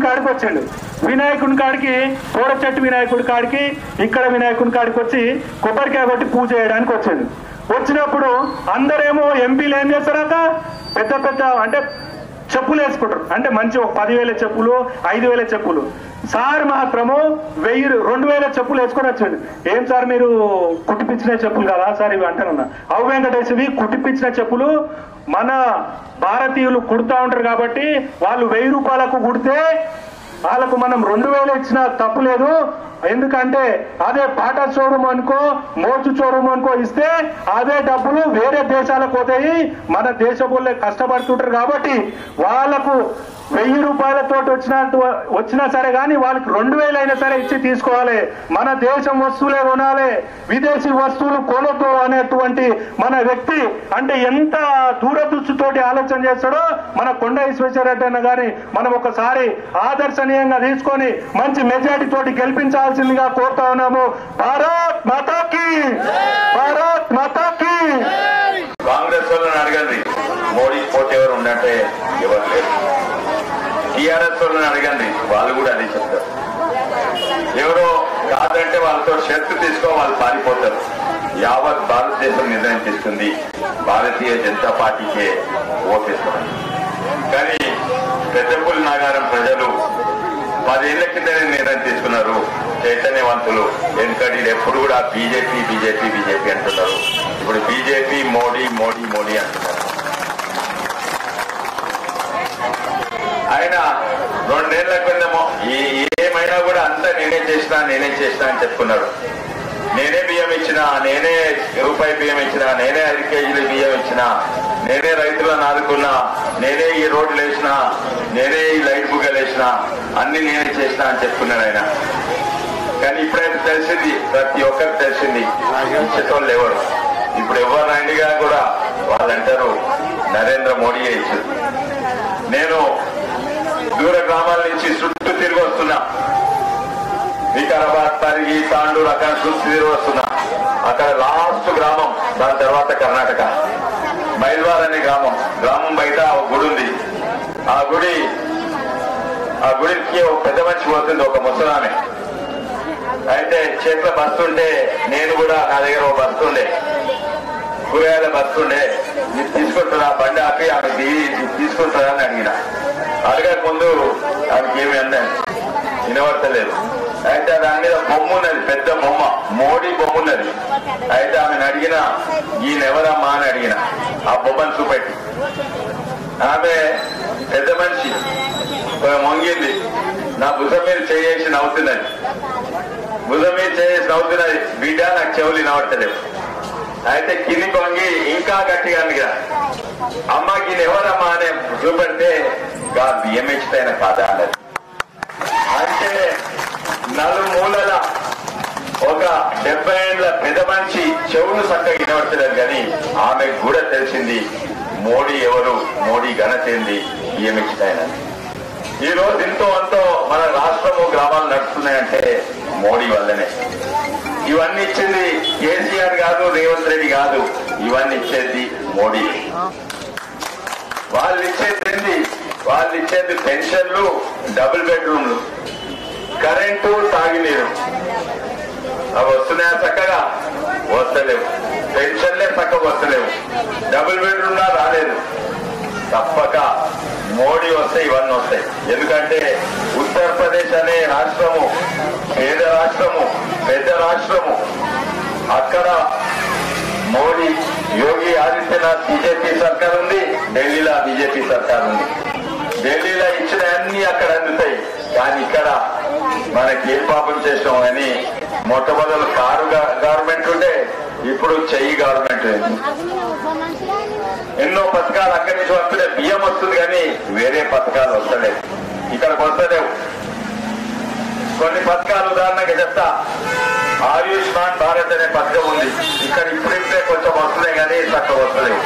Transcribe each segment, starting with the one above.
కాడికి వచ్చాడు. వినాయకుని కాడికి తోడ చెట్టు వినాయకుడి కాడికి ఇక్కడ వినాయకుని కాడికి వచ్చి కొబ్బరికాయ కొట్టి పూజ చేయడానికి వచ్చాడు. వచ్చినప్పుడు అందరేమో ఎంపీలు ఏం చేస్తారక పెద్ద పెద్ద అంటే చెప్పులు వేసుకుంటారు, అంటే మంచి 10,000 చెప్పులు 5,000 చెప్పులు. సార్ మాత్రము 1000 2,000 చెప్పులు వేసుకొని వచ్చాడు. ఏం సార్ మీరు కుట్టిపించిన చెప్పులు కదా సార్ ఇవి అంటారన్నా. అవు వెంకటేశ్వరి కుట్టిపించిన చెప్పులు మన భారతీయులు కుడుతూ ఉంటారు కాబట్టి వాళ్ళు 1000 రూపాయలకు కుడితే వాళ్ళకు మనం 2,000 ఇచ్చినా తప్పు లేదు. ఎందుకంటే అదే బాటా షోరూమ్ అనుకో మోచు షోరూమ్ అనుకో ఇస్తే అదే డబ్బులు వేరే దేశాలకు పోతాయి. మన దేశం వాళ్ళే కష్టపడుతుంటారు కాబట్టి వాళ్ళకు 1000 రూపాయలతో వచ్చినా సరే కానీ వాళ్ళకి 2,000 అయినా సరే ఇచ్చి తీసుకోవాలి. మన దేశం వస్తువులే కొనాలి, విదేశీ వస్తువులు కొనొద్దు అనేటువంటి మన వ్యక్తి అంటే ఎంత దూరదృష్టితోటి ఆలోచన చేస్తాడో మన కొండ ఈశ్వరరెడ్డి అన్న గాని మనం ఒకసారి ఆదర్శనీయంగా తీసుకొని మంచి మెజారిటీ తోటి గెలిపించాల్సిందిగా కోరుతా ఉన్నాము. భారత్ మాతాకి, భారత్ మాతాకి. కాంగ్రెస్ వాళ్ళని అడగండి మోడీ పోటీ ఎవరు ఉండంటే ఎవరు లేరు. టీఆర్ఎస్ వాళ్ళని అడగండి వాళ్ళు కూడా అదే చెప్తారు. ఎవరో కాదంటే వాళ్ళతో షరతు తీసుకో వాళ్ళు పారిపోతారు. యావత్ భారతదేశం నిర్ణయం తీసుకుంది భారతీయ జనతా పార్టీకే ఓటేస్తామని. కానీ పెద్దపల్లి నాగారం ప్రజలు 10 ఏళ్ల కిందనే నిర్ణయం తీసుకున్నారు. చైతన్యవంతులు ఎందుకంటే ఎప్పుడు కూడా బీజేపీ బీజేపీ బీజేపీ అంటున్నారు. ఇప్పుడు బీజేపీ మోడీ మోడీ మోడీ అంటున్నారు. ఆయన 2 ఏళ్ల క్రిందమో ఏమైనా కూడా అంతా నేనే చేసినా అని చెప్పుకున్నాడు. నేనే బియ్యం ఇచ్చినా, నేనే రూపాయి బియ్యం ఇచ్చినా, నేనే 5 కేజీలు బియ్యం ఇచ్చినా, నేనే రైతులను ఆదుకున్నా, నేనే ఈ రోడ్లు వేసినా, నేనే ఈ లైట్ బుగ్గలు వేసినా, అన్ని నేనే చేసినా అని చెప్పుకున్నాడు ఆయన. కానీ ఇప్పుడైతే తెలిసింది, ప్రతి ఒక్కరికి తెలిసింది ఇచ్చేటోళ్ళు ఎవరు. ఇప్పుడు ఎవరు అడిగా కూడా వాళ్ళంటారు నరేంద్ర మోడీయే ఇచ్చారు. నేను దూర గ్రామాల నుంచి చుట్టూ తిరిగి వస్తున్నా. వికారాబాద్, పరిగి, తాండూరు అక్కడ చుట్టూ తిరిగి వస్తున్నా. అక్కడ లాస్ట్ గ్రామం, దాని తర్వాత కర్ణాటక మైల్వార్ అనే గ్రామం బయట ఒక గుడి ఉంది. ఆ గుడికి ఒక పెద్ద మనిషి పోతుంది, ఒక ముసలామె. అయితే చేతిలో బస్తుంటే నేను కూడా నా దగ్గర ఒక బస్తుండే, కూరగాయల బస్తుండే. ఇది తీసుకుంటారా బండి ఆపి ఆమె తీసుకుంటారా అని అడిగిన. అడగక ముందు ఆమెకి ఏమి అన్నాను వినవర్తలేదు. అయితే దాని మీద బొమ్మ ఉన్నది, పెద్ద బొమ్మ, మోడీ బొమ్మ ఉన్నది. అయితే ఆమెను అడిగిన ఈయనెవరమ్మా అని అడిగిన. ఆ బొమ్మను చూపెట్టి ఆమె పెద్ద మనిషి మొంగింది. నా భుజం మీద చేసి నవ్వుతున్నది, భుజం మీద చేసి నవ్వుతున్నది. బిడ్డ నాకు చెవులు వినవర్తలేవు. అయితే కింది కొంగి ఇంకా గట్టిగా అడిగా, అమ్మకి ఎవరమ్మా అనే చూపెడితే బియ్యం ఇచ్చిపోయిన కాదా అన్నది. అంటే నలుమూలల ఒక 70 ఏళ్ల పెద్ద మనిషి చెవులు చక్కగా వినవర్తలేదు. కానీ ఆమెకు కూడా తెలిసింది మోడీ ఎవరు, మోడీ ఘనత ఏంది, బియ్యం ఇచ్చిపోయినది. ఈ రోజు ఎంతో అంతో మన రాష్ట్రము గ్రామాలు నడుస్తున్నాయంటే మోడీ వల్లనే. ఇవన్నీ ఇచ్చింది కేసీఆర్ కాదు, రేవంత్ రెడ్డి కాదు, ఇవన్నీ ఇచ్చేది మోడీ. వాళ్ళు ఇచ్చేది పెన్షన్లు, డబుల్ బెడ్రూమ్లు, కరెంటు, తాగినీరు. అవి వస్తున్నాయా చక్కగా? వస్తలేవు. పెన్షన్లే చక్కగా వస్తలేవు, డబుల్ బెడ్రూమ్లా రాలేదు. తప్పక మోడీ వస్తే ఇవన్నీ వస్తాయి. ఎందుకంటే ఉత్తరప్రదేశ్ అనే రాష్ట్రము పేద రాష్ట్రము, పెద్ద రాష్ట్రము. అక్కడ మోడీ, యోగి ఆదిత్యనాథ్ బీజేపీ సర్కార్ ఉంది, ఢిల్లీలో బీజేపీ సర్కార్ ఉంది. ఢిల్లీలో ఇచ్చిన అన్ని అక్కడ అందుతాయి. కానీ ఇక్కడ మనకి ఏం పాపం చేసినాం అని మొట్టమొదలు కారు గవర్నమెంట్ ఉండే, ఇప్పుడు చెయ్యి గవర్నమెంట్. ఎన్నో పథకాలు అక్కడి నుంచి వస్తుంటే బియ్యం వస్తుంది కానీ వేరే పథకాలు వస్తలేవు, ఇక్కడికి వస్తలేవు. కొన్ని పథకాలు ఉదాహరణగా చెప్తా. ఆయుష్మాన్ భారత్ అనే పథకం ఉంది. ఇక్కడ ఇప్పుడిప్పుడే కొంచెం వస్తున్నాయి కానీ తక్కువ వస్తలేవు.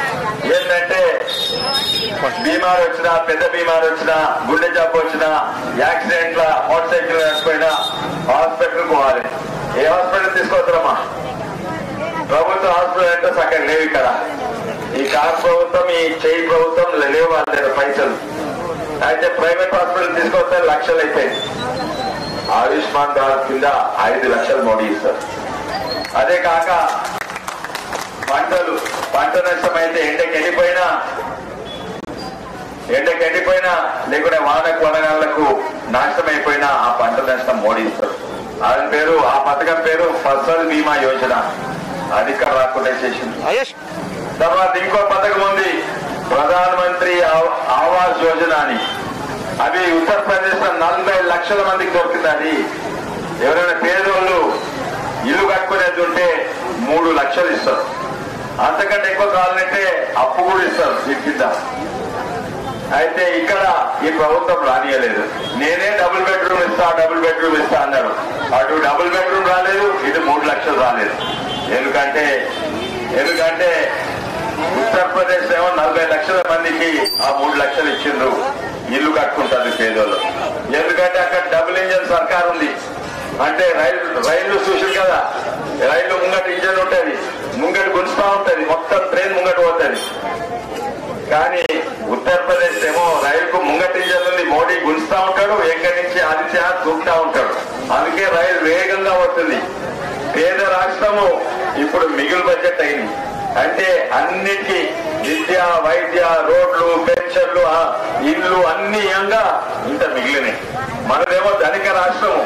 ఏంటంటే బీమార్ వచ్చినా, పెద్ద బీమార్ వచ్చినా, గుండె జబ్బు వచ్చినా, యాక్సిడెంట్ల మోటార్ సైకిల్ చనిపోయినా హాస్పిటల్ పోవాలి. ఏ హాస్పిటల్ తీసుకోవద్దమ్మా? ప్రభుత్వ హాస్పిటల్ అంటే సగం లేవు ఇక్కడ. ఈ కార్ ప్రభుత్వం, ఈ చేయి ప్రభుత్వం లేవు వాళ్ళ దగ్గర పైసలు. అయితే ప్రైవేట్ హాస్పిటల్ తీసుకొస్తే లక్షలు అయిపోయింది. ఆయుష్మాన్ భారత్ కింద 5 లక్షలు మోడీ ఇస్తారు. అదే కాక పంట నష్టం అయితే ఎండకెండిపోయినా లేకుంటే వనగాళ్లకు నాశనం అయిపోయినా ఆ పంట నష్టం మోడీ ఇస్తారు. ఆ పథకం పేరు ఫసల్ బీమా యోజన. అధికారం రాకుండా చేసింది. తర్వాత ఇంకో పథకం ఉంది, ప్రధాన మంత్రి ఆవాస్ యోజన అని. అది ఉత్తరప్రదేశ్ లో 40 లక్షల మందికి దొరికింది. అది ఎవరైనా పేదోళ్ళు ఇల్లు కట్టుకునేది ఉంటే 3 లక్షలు ఇస్తారు. అంతకంటే ఎక్కువ కావాలంటే అప్పు కూడా ఇస్తారు వీటి కింద. అయితే ఇక్కడ ఈ ప్రభుత్వం రానియలేదు. నేనే డబుల్ బెడ్రూమ్ ఇస్తా అన్నారు. అటు డబుల్ బెడ్రూమ్ రాలేదు, ఇటు 3 లక్షలు రాలేదు. ఎందుకంటే ఉత్తరప్రదేశ్ ఏమో 40 లక్షల మందికి ఆ 3 లక్షలు ఇచ్చిండ్రు. ఇల్లు కట్టుకుంటారు పేదోళ్ళు. ఎందుకంటే అక్కడ డబుల్ ఇంజన్ సర్కార్ ఉంది. అంటే రైళ్లు చూసారు కదా, రైళ్లు ముంగట ఇంజన్ ఉంటుంది, ముంగట గుంజుతా ఉంటది, మొత్తం ట్రైన్ ముంగట పోతుంది. కానీ ఉత్తరప్రదేశ్ ఏమో రైలుకు ముంగట ఇంజన్ ఉంది, మోడీ గుంజుతా ఉంటాడు, ఎక్కడి నుంచి ఆదిత్య దూకుతా ఉంటాడు. అందుకే రైలు వేగంగా వస్తుంది. పేద రాష్ట్రము ఇప్పుడు మిగులు బడ్జెట్ అయింది. అంటే అన్నిటికీ విద్య, వైద్య, రోడ్లు, పెన్షన్లు, ఇల్లు అన్ని ఇంత మిగిలినాయి. మనదేమో ధనిక రాష్ట్రము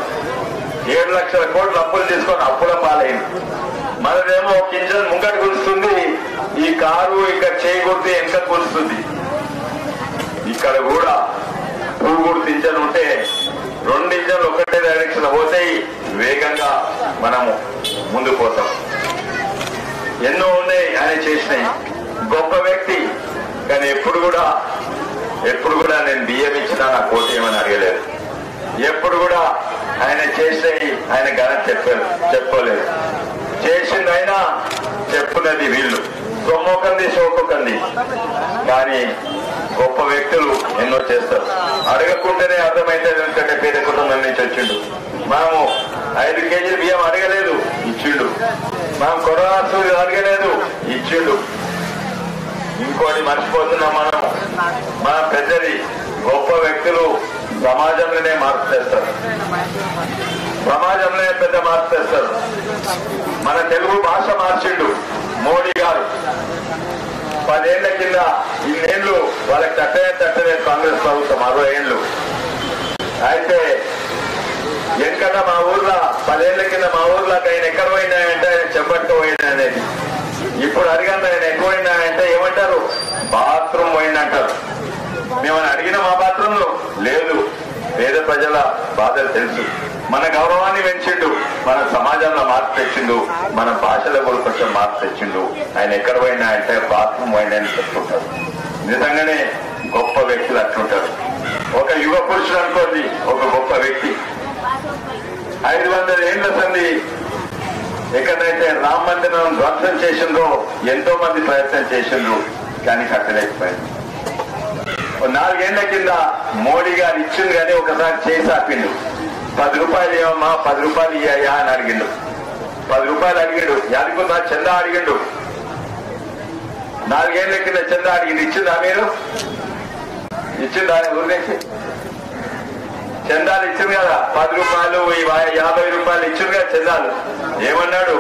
7 లక్షల కోట్లు అప్పులు తీసుకొని అప్పుల పాలైంది. మనదేమో ఒక ఇంజన్ ముంగట గురుస్తుంది, ఈ కారు ఇక్కడ చేయకూడదు వెనక గురుస్తుంది. ఇక్కడ కూడా 2 గుర్తు ఇంజన్ ఉంటే 2 ఇంజన్లు ఒకటే డైరెక్షన్ పోతాయి. వేగంగా మనము ముందుకు పోతాం. ఎన్నో ఉన్నాయి ఆయన చేసినాయి. గొప్ప వ్యక్తి. కానీ ఎప్పుడు కూడా నేను బియ్యం ఇచ్చినా నా కోటి ఏమని అడగలేదు. ఎప్పుడు కూడా ఆయన చేసినవి ఆయన ఘనత చెప్పుకోలేదు. చేసింది అయినా చెప్పున్నది వీళ్ళు. సొమ్మొకంది సోకొకంది. కానీ గొప్ప వ్యక్తులు ఎన్నో చేస్తారు. అడగకుంటేనే అర్థమైతే ఎందుకంటే పేద కుటుంబం నుంచి వచ్చిండు. మనము 5 కేజీలు బియ్యం అడగలేదు, ఇచ్చిండు. మనం కొరవాసు అడగలేదు, ఇచ్చిండు. ఇంకోటి మర్చిపోతున్నాం మనం. మన పెద్దది గొప్ప వ్యక్తులు సమాజంలోనే మార్పు తెస్తారు. సమాజంలోనే పెద్ద మార్పు తెస్తారు. మన తెలుగు భాష మార్చిండు మోడీ గారు. 10 ఏళ్ల కింద ఇన్నేళ్లు వాళ్ళకి తట్టలేదు కాంగ్రెస్ ప్రభుత్వం 60 ఏళ్లు. అయితే ఎక్కడ మా ఊర్లో 10 ఏళ్ల కింద మా ఊర్లోకి ఆయన ఎక్కడ పోయినాయంటే ఆయన చెప్పట్టుకుపోయినా అనేది. ఇప్పుడు అడిగాను ఆయన ఎక్కువ పోయినాయంటే ఏమంటారు, బాత్రూమ్ పోయిందంటారు. మేమని అడిగిన మా బాత్రూమ్ లో లేదు. పేద ప్రజల బాధలు తెలుసు. మన గౌరవాన్ని పెంచిండు, మన సమాజంలో మార్పు తెచ్చిండు, మన భాషలో కూడా కొంచెం మార్పు తెచ్చిండు. ఆయన ఎక్కడ పోయినా అంటే బాత్రూమ్ పోయిందని చెప్పుకుంటారు. నిజంగానే గొప్ప వ్యక్తులు అట్లుంటారు. ఒక యుగ పురుషుడు అనుకోండి, ఒక గొప్ప వ్యక్తి. 500 ఏళ్ల సంది ఎక్కడైతే రామ మందిరం ధ్వంసం చేసిండ్రో ఎంతో మంది ప్రయత్నం చేసిండ్రు, కానీ కట్టలేకపోయింది. 4 ఏళ్ల కింద మోడీ గారు ఇచ్చింది కానీ ఒకసారి చేసి ఆపిండు. 10 రూపాయలు ఏమమ్మా, 10 రూపాయలు ఇయ్యా అని అడిగిండు. 10 రూపాయలు అడిగాడు. యాదకుందా చందా అడిగిండు. 4 ఏళ్ల కింద చందా అడిగింది. ఇచ్చిందా మీరు? ఇచ్చిందా గురించి? చందాలు ఇచ్చింది కదా, 10 రూపాయలు 50 రూపాయలు ఇచ్చింది కదా చందాలు. ఏమన్నాడు,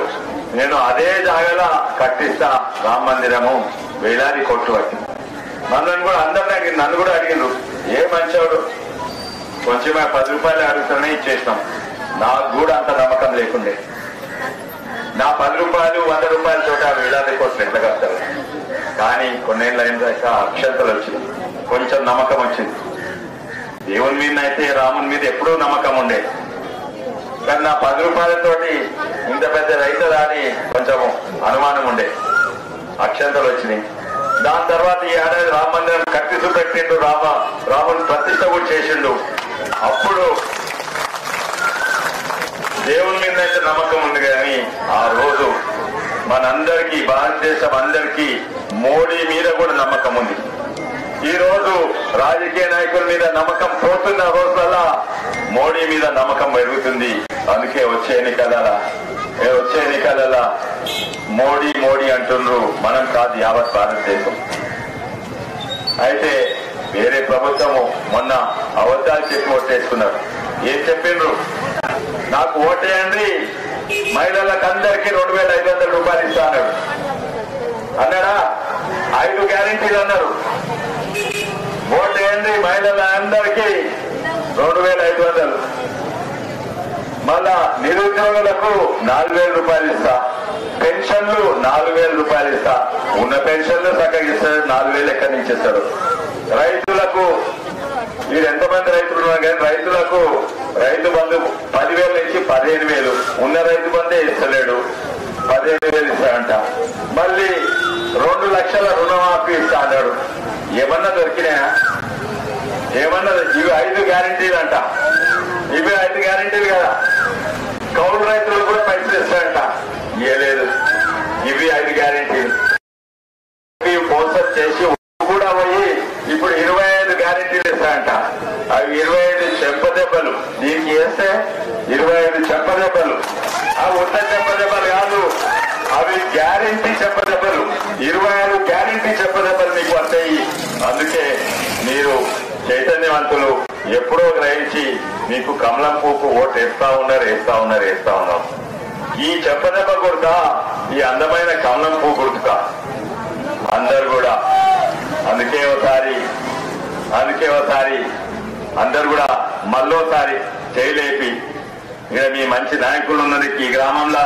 నేను అదే జాగాలో కట్టిస్తా రామ మందిరము, వేలాది కోట్లు పట్టింది. నన్ను కూడా అడిగిండు. ఏ మంచివాడు, కొంచెం 10 రూపాయలు అడుగుతానే ఇచ్చేసినాం. నాకు కూడా అంత నమ్మకం లేకుండే. నా 10 రూపాయలు 100 రూపాయల చోట వేలాది కోట్లు ఎట్లా కడతారు. కానీ కొన్నేళ్ళు అయిన దాకా అక్షంతలు వచ్చింది, కొంచెం నమ్మకం వచ్చింది. దేవుని మీద అయితే రాముని మీద ఎప్పుడూ నమ్మకం ఉండే. కానీ నా 10 రూపాయలతోటి ఇంత పెద్ద రైతు అని కొంచెం అనుమానం ఉండే. అక్షంతలు వచ్చినాయి. దాని తర్వాత ఈ ఏడాది రామ మందిరం కట్టి చూపెట్టిండు. రాముని ప్రతిష్ట కూడా చేసిండు. అప్పుడు దేవుని మీద అయితే నమ్మకం ఉంది. కానీ ఆ రోజు మనందరికీ, భారతదేశం అందరికీ మోడీ మీద కూడా నమ్మకం ఉంది. ఈ రోజు రాజకీయ నాయకుల మీద నమ్మకం పోతున్న రోజులలో మోడీ మీద నమ్మకం పెరుగుతుంది. అందుకే వచ్చే ఎన్నికలలో మోడీ అంటున్నారు. మనం కాదు, యావత్ భారతదేశం. అయితే వేరే ప్రభుత్వము మొన్న అబద్ధాలు చెప్పి ఓటేసుకున్నారు. ఏం చెప్పిండ్రు? నాకు ఓటేయండి, మహిళలకు అందరికీ 2,500 రూపాయలు ఇస్తా అన్నాడు. అన్నాడా? 5 గ్యారెంటీలు అన్నారు. ఓటేయండి, మహిళలందరికీ 2,500. మళ్ళా నిరుద్యోగులకు 4,000 రూపాయలు ఇస్తా, పెన్షన్లు 4,000 రూపాయలు ఇస్తా. ఉన్న పెన్షన్లు చక్కగా ఇస్తాడు, 4,000 ఎక్కడి నుంచి ఇస్తాడు. రైతులకు మీరు ఎంతమంది రైతులు ఉన్నారు కానీ రైతులకు రైతు బంధు 10,000 నుంచి 15,000. ఉన్న రైతు బంధే ఇస్తలేడు, 15,000 ఇస్తాడంట. మళ్ళీ 2 లక్షల రుణమాఫీ ఇస్తా అన్నాడు. ఏమన్నా దొరికినాయా? ఏమన్నా? ఇవి 5 గ్యారెంటీలు అంట. ఇవి 5 గ్యారెంటీలు కదా. కౌలు రైతులు కూడా పైసలు ఇస్తాడంట. ఇవ్వలేదు. ఇవి 5 గ్యారెంటీలు మోసం చేసి కూడా పోయి ఇప్పుడు 25 గ్యారెంటీలు ఇస్తాడంట. అవి 25 చెంపదెబ్బలు. దీనికి వేస్తే 25 చెంపదెబ్బలు. అవి ఉన్న చెంపదెబ్బలు కాదు, అవి గ్యారెంటీ చెప్పదెబ్బలు. 25 గ్యారెంటీ చెప్పదెబ్బలు మీకు వస్తాయి. అందుకే మీరు చైతన్యవంతులు ఎప్పుడో గ్రహించి మీకు కమలం పువ్వుకు ఓటు వేస్తా ఉన్నాం. ఈ చెప్పదెబ్బ గుర్తా, ఈ అందమైన కమలం పువ్వు గుర్తుకా అందరు కూడా. అందుకే ఒకసారి అందరు కూడా మళ్ళోసారి చేయలేపి ఇక్కడ మీ మంచి నాయకులు ఉన్నది ఈ గ్రామంలో